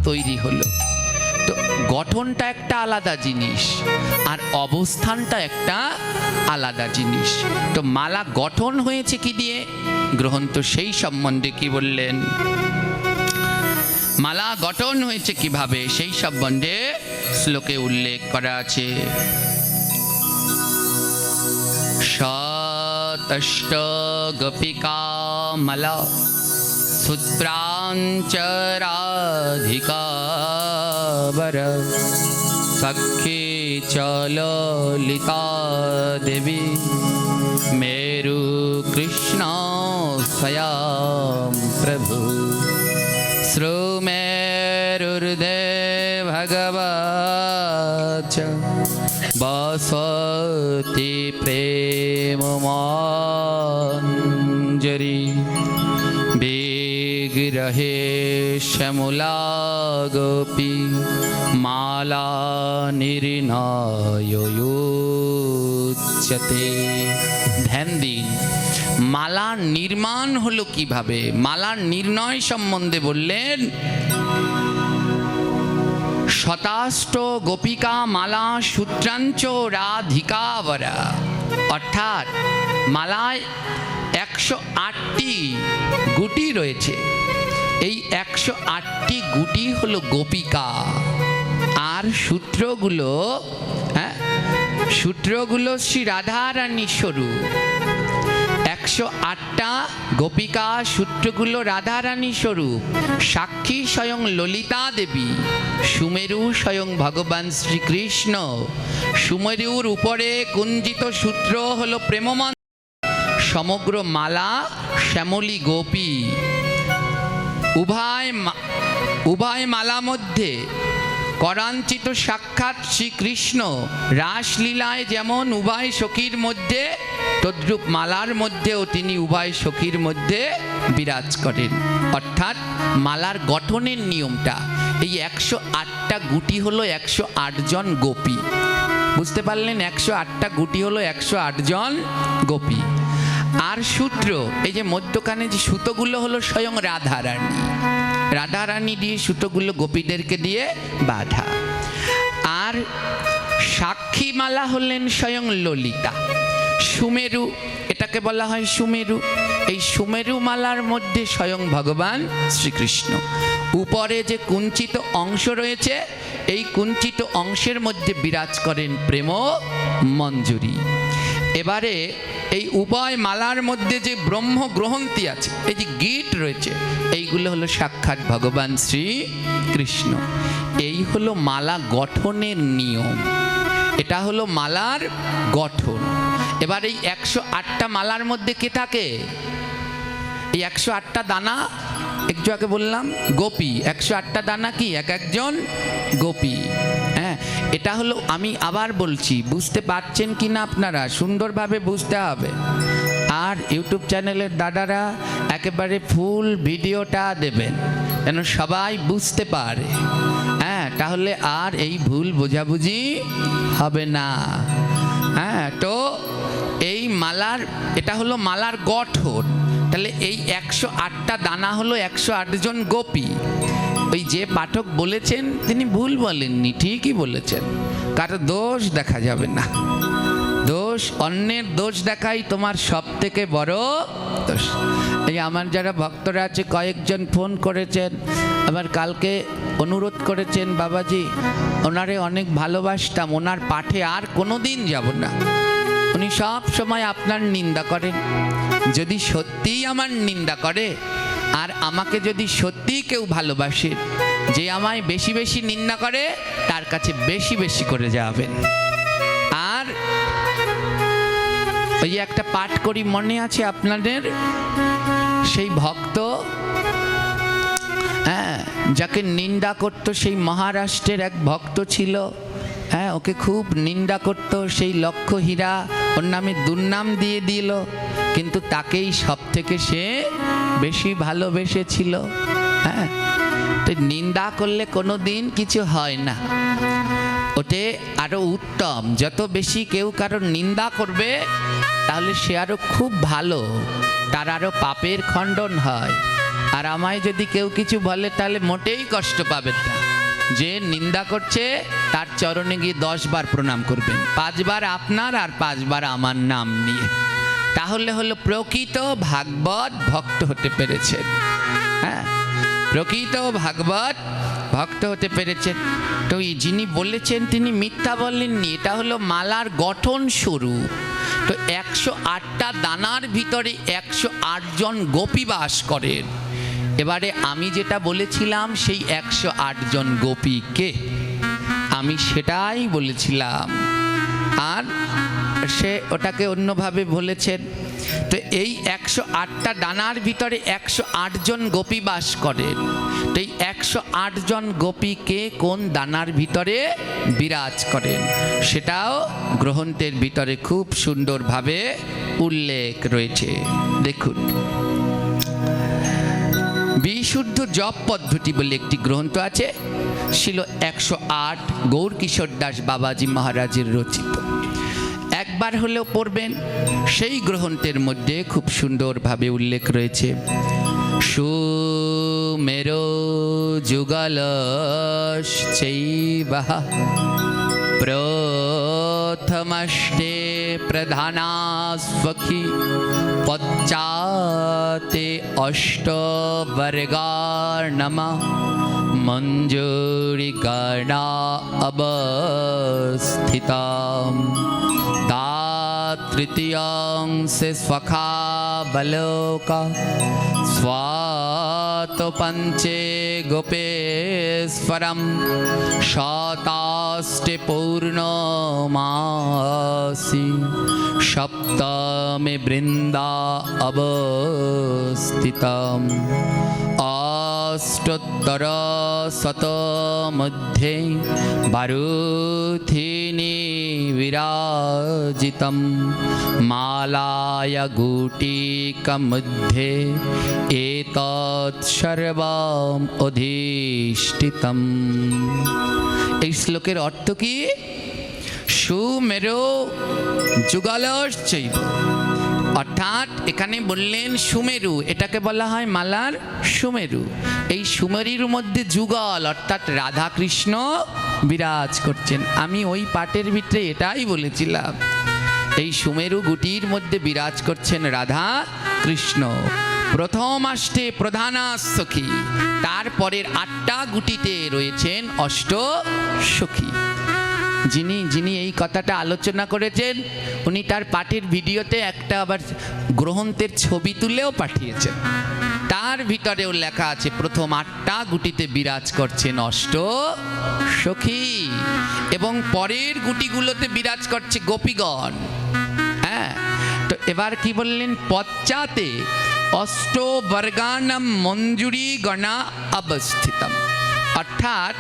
তৈরি হলো। তো গঠনটা একটা আলাদা জিনিস আর অবস্থানটা একটা আলাদা জিনিস। তো মালা গঠন হয়েছে কি দিয়ে, গ্রন্থ সেই সম্বন্ধে কি বললেন, মালা গঠন হয়েছে কিভাবে সেই সম্বন্ধে শ্লোকে উল্লেখ করা আছে। শতষ্ট গোপিকা মালা সূত্রাঞ্চরাধিকাবর সখ্যে চলিতা দেবী মেরু কৃষ্ণ স্বয়ং প্রভু শ্রুমেরুর্দে ভগবৎ বসতি প্রেম মঞ্জরি বিগ্রহে শ্যামলা গোপী মালা নির্ণয়োচ্যতে। ধ্যান দিন, মালার নির্মাণ হলো কিভাবে, মালার নির্ণয় সম্বন্ধে বললেন শতাষ্ট গোপিকা মালা সূত্রাঞ্চ রাধিকাবরা, অর্থাৎ মালায় 108টি গুটি রয়েছে। এই 108টি গুটি হলো গোপিকা, আর সূত্রগুলো সূত্রগুলো শ্রী রাধারানী স্বরূপ। 108টা গোপিকা সূত্রগুলো রাধারানী স্বরূপ। সাক্ষী স্বয়ং ললিতা দেবী, সুমেরু স্বয়ং ভগবান শ্রীকৃষ্ণ। সুমেরুর উপরে কুঞ্জিত সূত্র হলো প্রেমমন্ত্র। সমগ্র মালা শ্যামলী গোপী। উভয় মালা মধ্যে করাঞ্চিত সাক্ষাৎ শ্রীকৃষ্ণ। রাসলীলায় যেমন উভয় সখীর মধ্যে, তদ্রূপ মালার মধ্যেও তিনি উভয় সখীর মধ্যে বিরাজ করেন। অর্থাৎ মালার গঠনের নিয়মটা, এই 108টা গুটি হলো 108 জন গোপী। বুঝতে পারলেন, 108টা গুটি হলো 108 জন গোপী। আর সূত্র, এই যে মধ্যখানে যে সুতোগুলো হলো স্বয়ং রাধারানী। রাধারানী দিয়ে সুতোগুলো গোপীদেরকে দিয়ে বাঁধা। আর সাক্ষী মালা হলেন স্বয়ং ললিতা। সুমেরু, এটাকে বলা হয় সুমেরু। এই সুমেরু মালার মধ্যে স্বয়ং ভগবান শ্রীকৃষ্ণ। উপরে যে কুঞ্চিত অংশ রয়েছে, এই কুঞ্চিত অংশের মধ্যে বিরাজ করেন প্রেম মঞ্জুরি। এবারে এই উভয় মালার মধ্যে যে ব্রহ্ম গ্রহন্তি আছে, এই যে গীট রয়েছে, এইগুলো হলো সাক্ষাৎ ভগবান শ্রীকৃষ্ণ। এই হলো মালা গঠনের নিয়ম, এটা হলো মালার গঠন। এবার এই 108টা মালার মধ্যে কে থাকে? এই 108টা দানা, একটু আগে বললাম গোপী। 108টা দানা কি? এক একজন গোপী। হ্যাঁ, এটা হলো, আমি আবার বলছি, বুঝতে পারছেন কি না আপনারা? সুন্দরভাবে বুঝতে হবে। আর ইউটিউব চ্যানেলের দাদারা একেবারে ফুল ভিডিওটা দেবেন যেন সবাই বুঝতে পারে। হ্যাঁ, তাহলে আর এই ভুল বোঝাবুঝি হবে না। হ্যাঁ, তো এই মালার, এটা হলো মালার গঠন। তাহলে এই 108টা দানা হলো 108 জন গোপী। ওই যে পাঠক বলেছেন তিনি ভুল বলেননি, ঠিকই বলেছেন। কারো দোষ দেখা যাবে না। দোষ, অন্যের দোষ দেখাই তোমার সব থেকে বড় দোষ। এই আমার যারা ভক্তরা আছে, কয়েকজন ফোন করেছেন, আবার কালকে অনুরোধ করেছেন, বাবাজি ওনারে অনেক ভালোবাসতাম, ওনার পাঠে আর কোনো দিন যাব না। উনি সব সময় আপনার নিন্দা করেন। যদি সত্যিই আমার নিন্দা করে, আর আমাকে যদি সত্যিই কেউ ভালোবাসে, যে আমায় বেশি বেশি নিন্দা করে তার কাছে বেশি বেশি করে যাবেন। আর ওই যে একটা পাঠ করি, মনে আছে আপনাদের? সেই ভক্ত, হ্যাঁ, যাকে নিন্দা করতো, সেই মহারাষ্ট্রের এক ভক্ত ছিল। হ্যাঁ, ওকে খুব নিন্দা করত, সেই লক্ষ হীরা ওর নামে দুর্নাম দিয়ে দিল, কিন্তু তাকেই সব থেকে সে বেশি ভালোবেসেছিল। হ্যাঁ, তো নিন্দা করলে কোনো দিন কিছু হয় না, ওতে আরো উত্তম। যত বেশি কেউ কারোর নিন্দা করবে, তাহলে সে আরো খুব ভালো, তার আরো পাপের খণ্ডন হয়। আর আমায় যদি কেউ কিছু বলে, তাহলে মোটেই কষ্ট পাবেন না। যে নিন্দা করছে তার চরণে গিয়ে 10 বার প্রণাম করবেন, 5 বার আপনার আর 5 বার আমার নাম নিয়ে। তাহলে হলো প্রকৃত ভাগবত ভক্ত হতে পেরেছেন। হ্যাঁ, প্রকৃত ভাগবত ভক্ত হতে পেরেছেন। তো যিনি বলেছেন তিনি মিথ্যা বলেননি, এটা হলো মালার গঠন স্বরূপ। তো 108টা দানার ভিতরে 108 জন গোপী বাস করেন। এবারে আমি যেটা বলেছিলাম সেই 108 জন গোপীকে আমি সেটাই বলেছিলাম, আর সে ওটাকে অন্যভাবে বলেছেন। তো এই 108টা দানার ভিতরে 108 জন গোপী বাস করেন। তো এই 108 জন গোপীকে কোন দানার ভিতরে বিরাজ করেন সেটাও গ্রন্থের ভিতরে খুব সুন্দরভাবে উল্লেখ রয়েছে। দেখুন, বিশুদ্ধ জপ পদ্ধতি বলে একটি গ্রন্থ আছে, ছিল 108 গৌরকিশোর দাস বাবাজি মহারাজের রচিত। একবার হলেও পড়বেন। সেই গ্রন্থের মধ্যে খুব সুন্দরভাবে উল্লেখ রয়েছে, সুমেরো যুগলশ্চৈবঃ প্রথমষ্টে প্রধানাস্বখী পশ্চাতে অষ্টবর্গার্ণমা মঞ্জুরি গণা অবস্থিতাম তৃতীয়াংশে স্বখা বলোকা স্বাত পঞ্চে গোপেশ্বরম শতাষ্টে পূর্ণমাসি সপ্তমে বৃন্দা অবস্থিতম অষ্টোত্তর শত মধ্যে বারুথিনী বিরাজিতম মালায় গুটিকা মধ্যে এতৎ সর্বম অধিষ্ঠিতম। এই শ্লোকের অর্থ কি? সুমেরো যুগলশ্চৈব, অর্থাৎ এখানে বললেন সুমেরু, এটাকে বলা হয় মালার সুমেরু। এই সুমেরুর মধ্যে যুগল অর্থাৎ রাধা কৃষ্ণ বিরাজ করছেন। আমি ওই পাঠের ভিতরে এটাই বলেছিলাম, এই সুমেরু গুটির মধ্যে বিরাজ করছেন রাধা কৃষ্ণ। প্রথম আষ্টে প্রধানা সখী, তারপরের 8টা গুটিতে রয়েছেন অষ্ট সখী। যিনি এই কথাটা আলোচনা করেছেন উনি তার পাঠের ভিডিওতে একটা আবার গ্রন্থের ছবি তুলেও পাঠিয়েছেন। তার ভিতরেও লেখা আছে প্রথম 8টা গুটিতে বিরাজ করছেন অষ্ট সখী, এবং পরের গুটিগুলোতে বিরাজ করছে গোপীগণ। হ্যাঁ, তো এবার কি বললেন? পশ্চাতে অষ্টবর্গানাম মঞ্জুরি গণা অবস্থিতম, অর্থাৎ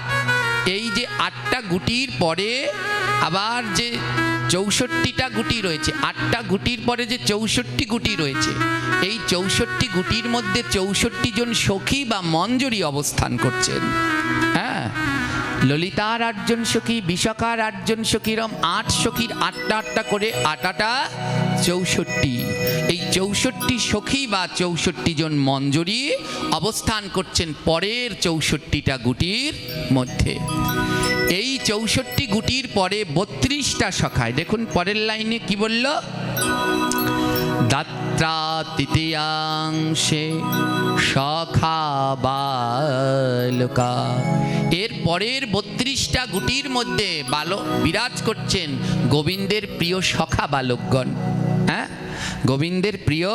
এই যে 8টা গুটির পরে আবার যে 64টা গুটি রয়েছে, 8টা গুটির পরে যে 64 গুটি রয়েছে, এই 64 গুটির মধ্যে 64 জন সখী বা মঞ্জুরি অবস্থান করছেন। হ্যাঁ, ললিতার 8 জন সখী, বিশাখার 8 জন সখীরম 8 সখীর 8টা করে 8টা 64। এই 64 সখী বা 64 জন মঞ্জুরি অবস্থান করছেন পরের 64টা গুটির মধ্যে। এই 64 গুটির পরে 32টা সখায়, দেখুন পরের লাইনে কি বলল? দাত্রা তৃতীয়াংশে সখা বালকা, এর পরের 32টা গুটির মধ্যে বিরাজ করছেন গোবিন্দের প্রিয় সখা বালকগণ। হ্যাঁ, গোবিন্দের প্রিয়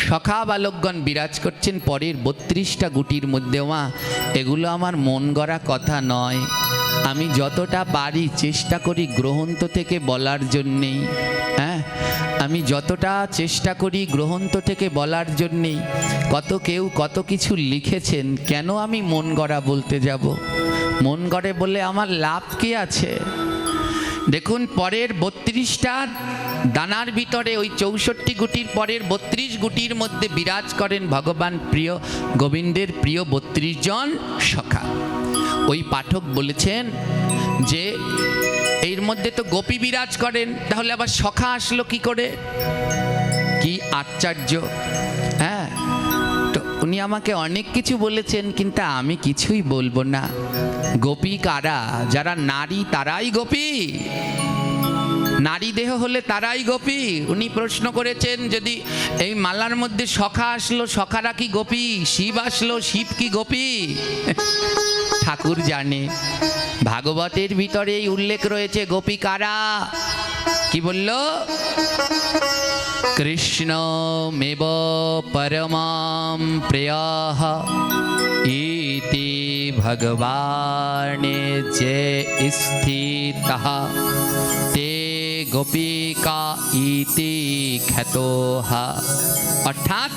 সখা বালকগণ বিরাজ করছেন পরের 32টা গুটির মধ্যে। এগুলো আমার মন গড়া কথা নয়, আমি যতটা পারি চেষ্টা করি গ্রন্থ থেকে বলার জন্যেই। হ্যাঁ, আমি যতটা চেষ্টা করি গ্রন্থ থেকে বলার জন্যেই। কেউ কত কিছু লিখেছেন, কেন আমি মন গড়া বলতে যাব? মন গড়ে বলে আমার লাভ কি আছে? দেখুন, পরের 32টা দানার ভিতরে ওই 64 গুটির পরের 32 গুটির মধ্যে বিরাজ করেন ভগবান প্রিয় গোবিন্দের প্রিয় 32 জন সখা। ওই পাঠক বলেছেন যে এর মধ্যে তো গোপী বিরাজ করেন, তাহলে আবার সখা আসলো কি করে? কি আশ্চর্য! হ্যাঁ, তো উনি আমাকে অনেক কিছু বলেছেন, কিন্তু আমি কিছুই বলবো না, গোপী কারা? যারা নারী তারাই গোপী? নারী দেহ হলে তারাই গোপী? উনি প্রশ্ন করেছেন, যদি এই মালার মধ্যে সখা আসলো, সখারা কি গোপী? শিব আসলো, শিব কি গোপী? ঠাকুর জানে। ভাগবতের ভিতরে এই উল্লেখ রয়েছে গোপী কারা। কি বলল? কৃষ্ণ মেব পরমাম প্রিয়ঃ ইতি ভগবানে যে স্থিতঃ তে গোপিকা ইতি খ্যাতঃ। অর্থাৎ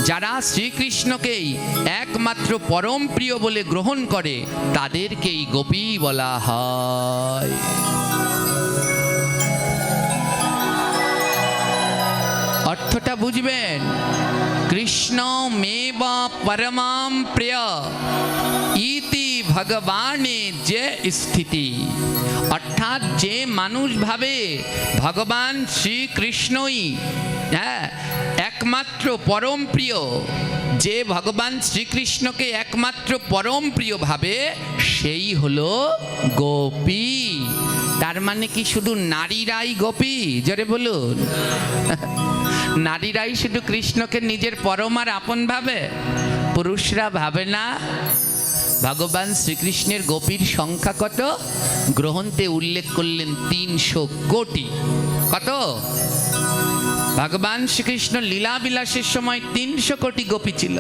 যারা শ্রীকৃষ্ণকেই একমাত্র পরম প্রিয় বলে গ্রহণ করে তাদেরকেই গোপী বলা হয়। অর্থটা বুঝবেন। কৃষ্ণ মেব পরমাম প্রিয় ইতি ভগবানে যে স্থিতি। অর্থাৎ যে মানুষ ভাবে ভগবান শ্রীকৃষ্ণই একমাত্র পরম প্রিয়, যে ভগবান শ্রীকৃষ্ণকে একমাত্র পরম প্রিয় ভাবে, সেই হলো গোপী। তার মানে কি শুধু নারীরাই গোপী? জোরে বলুন। নারীরাই শুধু কৃষ্ণকে নিজের পরম আর আপন ভাবে? পুরুষরা ভাবে না? ভগবান শ্রীকৃষ্ণের গোপীর সংখ্যা কত? গ্রন্থে উল্লেখ করলেন 300 কোটি। কত? ভগবান শ্রীকৃষ্ণ লীলা বিলাসের সময় 300 কোটি গোপী ছিল।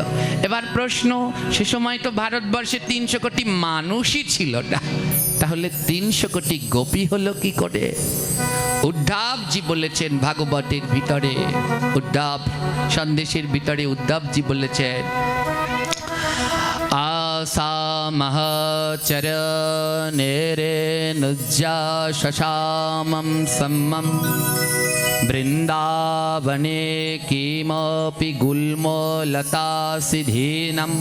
এবার প্রশ্ন, সে সময় তো ভারতবর্ষে 300 কোটি মানুষই ছিল না, তাহলে 300 কোটি গোপী হলো কি করে? উদ্ধবজি বলেছেন ভাগবতের ভিতরে, উদ্ধব সন্দেশের ভিতরে উদ্ধবজি বলেছেন, আসামহ চরণেরে নুজ্জা শশামম সম্মম বৃন্দাবনে কিমপি গুল্মলতা সিধীনম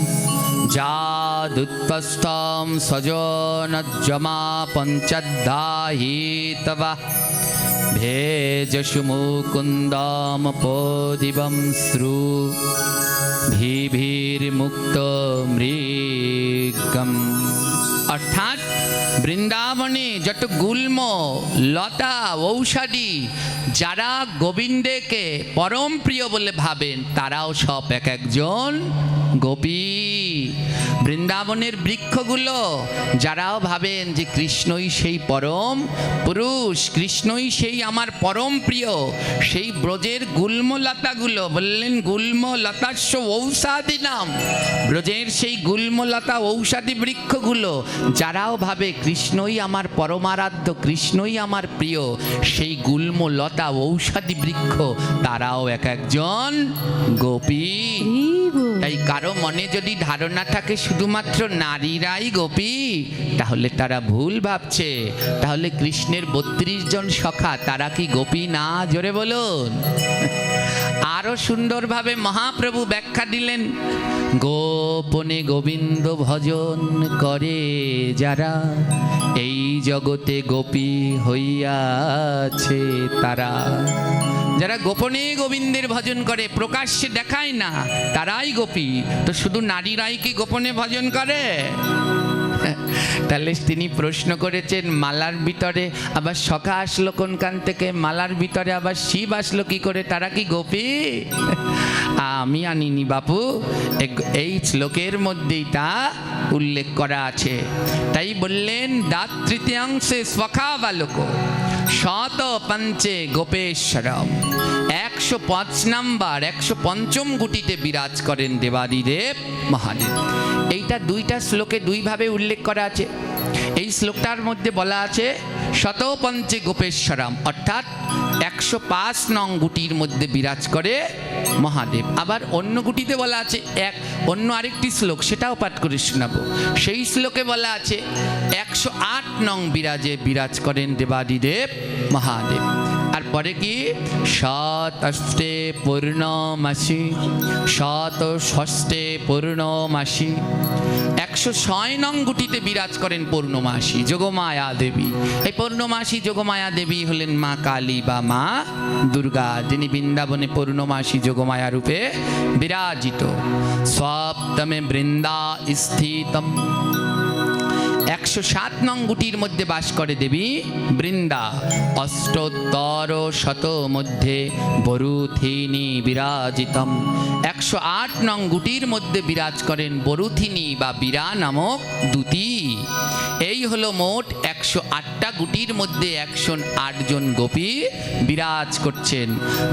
যাদুৎপস্থম সজনজ্জমা পঞ্চদাহিতবা ভেজসু মুকুন্দমপোদিবং শ্রু ভিভির্মুক্ত মৃগম। অর্থাৎ বৃন্দাবনে যত গুল্ম লতা ঔষধি যারা গোবিন্দকে পরম প্রিয় বলে ভাবেন তারাও সব এক একজন গোপী। বৃন্দাবনের বৃক্ষগুলো যারাও ভাবেন যে কৃষ্ণই সেই পরম পুরুষ, কৃষ্ণই সেই আমার পরম প্রিয়, সেই ব্রজের গুল্মলতাগুলো বললেন গুল্মলতাস্য ঔষধি নাম, ব্রজের সেই গুল্মলতা ঔষধি বৃক্ষগুলো যারাও ভাবে কৃষ্ণই আমার পরমারাধ্য, কৃষ্ণই আমার প্রিয়, সেই গুল্মলতা ঔষধি বৃক্ষ তারাও এক একজন গোপী। তাই কারো মনে যদি ধারণা থাকে শুধুমাত্র নারীরাই গোপী, তাহলে তারা ভুল ভাবছে। তাহলে কৃষ্ণের 32 জন সখা তারা কি গোপী না? জোরে বলুন। আরো সুন্দরভাবে মহাপ্রভু ব্যাখ্যা দিলেন, গোপনে গোবিন্দ ভজন করে যারা, এই জগতে গোপী হইয়াছে তারা। যারা গোপনে গোবিন্দের ভজন করে, প্রকাশ্যে দেখায় না, তারাই গোপী। তো শুধু নারীরাই কি গোপনে ভজন করে? তাহলে তিনি প্রশ্ন করেছেন, মালার ভিতরে আবার সখা আসলো কোনখান থেকে? মালার ভিতরে আবার শিব আসলো কি করে? তারা কি গোপী? আমি আনিনি বাপু, এই শ্লোকের মধ্যেই তা উল্লেখ করা আছে। তাই বললেন, দাত তৃতীয়াংশে সখা বালক শত পঞ্চে গোপেশ্বরম। 105 নাম্বার 105ম গুটিতে বিরাজ করেন দেবাদিদেব মহাদেব। এইটা দুইটা শ্লোকে দুইভাবে উল্লেখ করা আছে। এই শ্লোকটার মধ্যে বলা আছে শত পঞ্চে গোপেশ্বরম, অর্থাৎ 105 নং গুটির মধ্যে বিরাজ করে মহাদেব। আবার অন্য গুটিতে বলা আছে অন্য আরেকটি শ্লোক, সেটাও পাঠ করে শোনাবো। সেই শ্লোকে বলা আছে 108 নং বিরাজ করেন দেবাদিদেব মহাদেব। আর পরে কি? শতষ্টে পূর্ণমাসি, শতষষ্ঠে পূর্ণমাসি। 106 নং গুটিতে বিরাজ করেন পূর্ণমাসী যোগমায়া দেবী। এই পূর্ণমাসী যোগমায়া দেবী হলেন মা কালী বা মা দুর্গা, যিনি বৃন্দাবনে পূর্ণমাসী যোগমায়া রূপে বিরাজিত। সপ্তমে বৃন্দা স্থিতম, 107 নং গুটির মধ্যে বাস করে দেবী বৃন্দা। অষ্টোত্তর শত মধ্যে বরুথিনী বিরাজিতম। 108 নং গুটির মধ্যে বিরাজ করেন বরুথিনী বা বীরা নামক দূতী। এই হলো মোট 108টা গুটির মধ্যে 108 জন গোপী বিরাজ করছেন।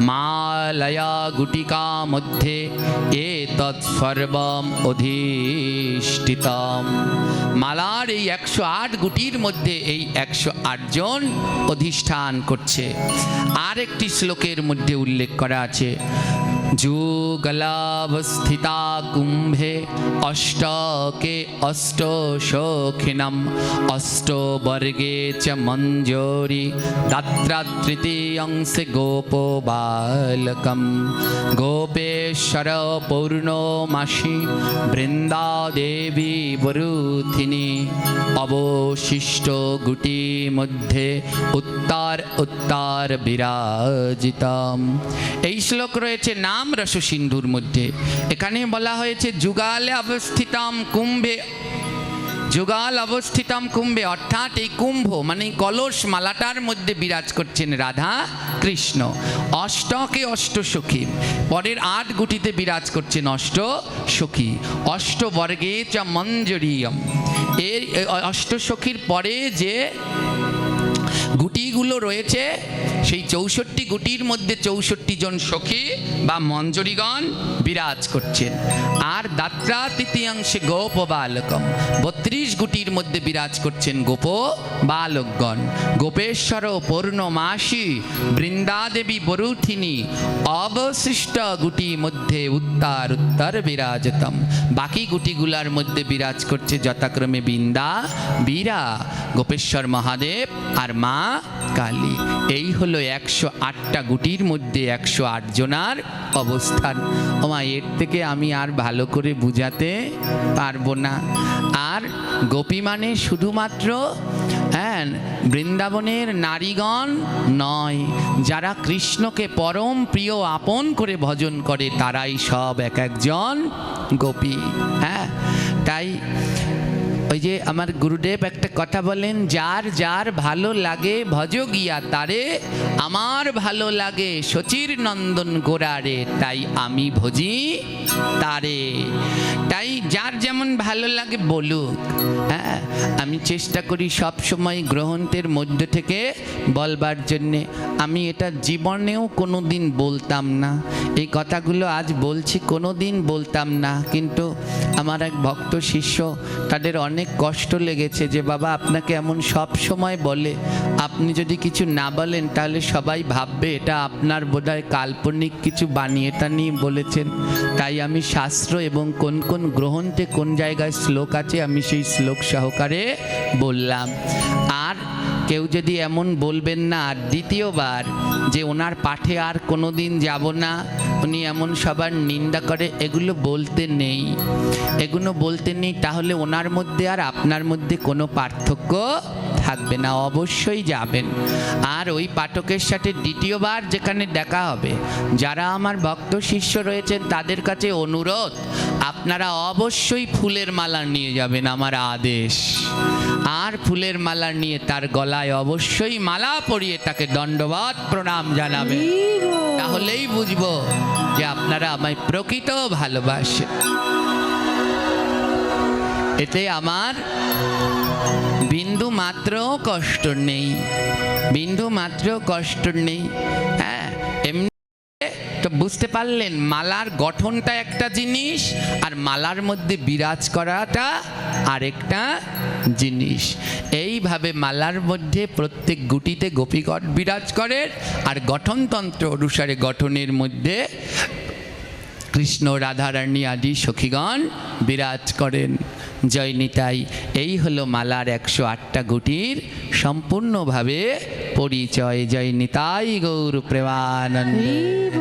মালয়া গুটিকা মধ্যে এ তৎসর্বম অধিষ্ঠিতম। মালার এই 108 গুটির মধ্যে এই 108 জন অধিষ্ঠান করছে। আর একটি শ্লোকের মধ্যে উল্লেখ করা আছে, যুগলাবস্থিতা কুম্ভে অষ্টকে অষ্ট সখিনম অষ্ট বর্গে চ মঞ্জরি দাত্রা তৃতীয়ংশে গোপো বালকম। গোপেশ্বর পৌর্ণমাসী বৃন্দা দেবী বরুথিনী অবশিষ্ট গুটি মধ্যে উত্তর উত্তর বিরাজিতম। এই শ্লোক রয়েছে নাম রস সিন্ধুর মধ্যে। এখানে বলা হয়েছে যুগালে অবস্থিতম কুম্ভে, যুগাল অবস্থিতম কুম্ভে, অর্থাৎ এই কুম্ভ মানে কলস মালাটার মধ্যে বিরাজ করছেন রাধা কৃষ্ণ। অষ্টকে অষ্ট সখী, পরের 8 গুটিতে বিরাজ করছেন অষ্ট সখী। অষ্টবর্গে চ মঞ্জরীয়ম, এর অষ্ট সখীর পরে যে গুটিগুলো রয়েছে সেই 64 গুটির মধ্যে 64 জন সখী বা মঞ্জরীগণ বিরাজ করছেন। আর দাত্রা তৃতীয়াংশে গোপ বালকম, 32 গুটির মধ্যে বিরাজ করছেন গোপ বালকগণ। গোপেশ্বর পূর্ণমাসী বৃন্দাদেবী বরুথিনী অবশিষ্ট গুটি মধ্যে উত্তর উত্তর বিরাজতম। বাকি গুটিগুলার মধ্যে বিরাজ করছে যথাক্রমে বৃন্দা, বীরা, গোপেশ্বর মহাদেব আর মা কালী। এই হলো 108টা গুটির মধ্যে 108 জনার অবস্থান। ওমা, এর থেকে আমি আর ভালো করে বুঝাতে পারবো না। আর গোপী মানে শুধুমাত্র বৃন্দাবনের নারীগণ নয়, যারা কৃষ্ণকে পরম প্রিয় আপন করে ভজন করে তারাই সব এক একজন গোপী। হ্যাঁ, তাই ওই যে আমার গুরুদেব একটা কথা বলেন, যার যার ভালো লাগে ভজ গিয়া তারে, আমার ভালো লাগে শচীর নন্দন গোরারে, তাই আমি ভজি তারে। তাই যার যেমন ভালো লাগে বলুক। হ্যাঁ, আমি চেষ্টা করি সব সময় গ্রন্থের মধ্য থেকে বলবার জন্যে। আমি এটা জীবনেও কোনো দিন বলতাম না, এই কথাগুলো আজ বলছি, কোনো দিন বলতাম না। কিন্তু আমার এক ভক্ত শিষ্য, তাদের অনেক কষ্ট লেগেছে যে বাবা আপনাকে এমন সব সময় বলে, আপনি যদি কিছু না বলেন তাহলে সবাই ভাববে এটা আপনার বোধহয় কাল্পনিক কিছু বানিয়ে টানিয়ে বলেছেন। তাই আমি শাস্ত্র এবং কোন কোন গ্রন্থে কোন জায়গায় শ্লোক আছে আমি সেই শ্লোক সহকারে বললাম। আর কেউ যদি এমন বলবেন না আর দ্বিতীয়বার যে ওনার পাঠে আর কোনো দিন যাব না, উনি এমন সবার নিন্দা করে, এগুলো বলতে নেই, এগুলো বলতে নেই। তাহলে ওনার মধ্যে আর আপনার মধ্যে কোনো পার্থক্য থাকবে না, অবশ্যই যাবেন। আর ওই পাঠকের সাথে দ্বিতীয়বার যেখানে দেখা হবে, যারা আমার ভক্ত শিষ্য রয়েছেন তাদের কাছে অনুরোধ, আপনারা অবশ্যই ফুলের মালা নিয়ে যাবেন, আমার আদেশ। আর ফুলের মালা নিয়ে তার গলায় অবশ্যই মালা পরিয়ে তাকে দণ্ডবত প্রণাম জানাবেন। তাহলেই বুঝবো যে আপনারা আমায় প্রকৃত ভালোবাসেন। এতে আমার বিন্দু মাত্র কষ্ট নেই, বিন্দু মাত্র কষ্ট নেই। হ্যাঁ, এমনি তো বুঝতে পারলেন মালার গঠনটা একটা জিনিস আর মালার মধ্যে বিরাজ করাটা আরেকটা জিনিস। এইভাবে মালার মধ্যে প্রত্যেক গুটিতে গোপীগণ বিরাজ করেন আর গঠনতন্ত্র অনুসারে গঠনের মধ্যে কৃষ্ণ রাধারানী আদি সখীগণ বিরাজ করেন। জয় নিতাই। এই হলো মালার 108টা গুটির সম্পূর্ণভাবে পরিচয়। জয় নিতাই গৌর প্রেমানন্দ।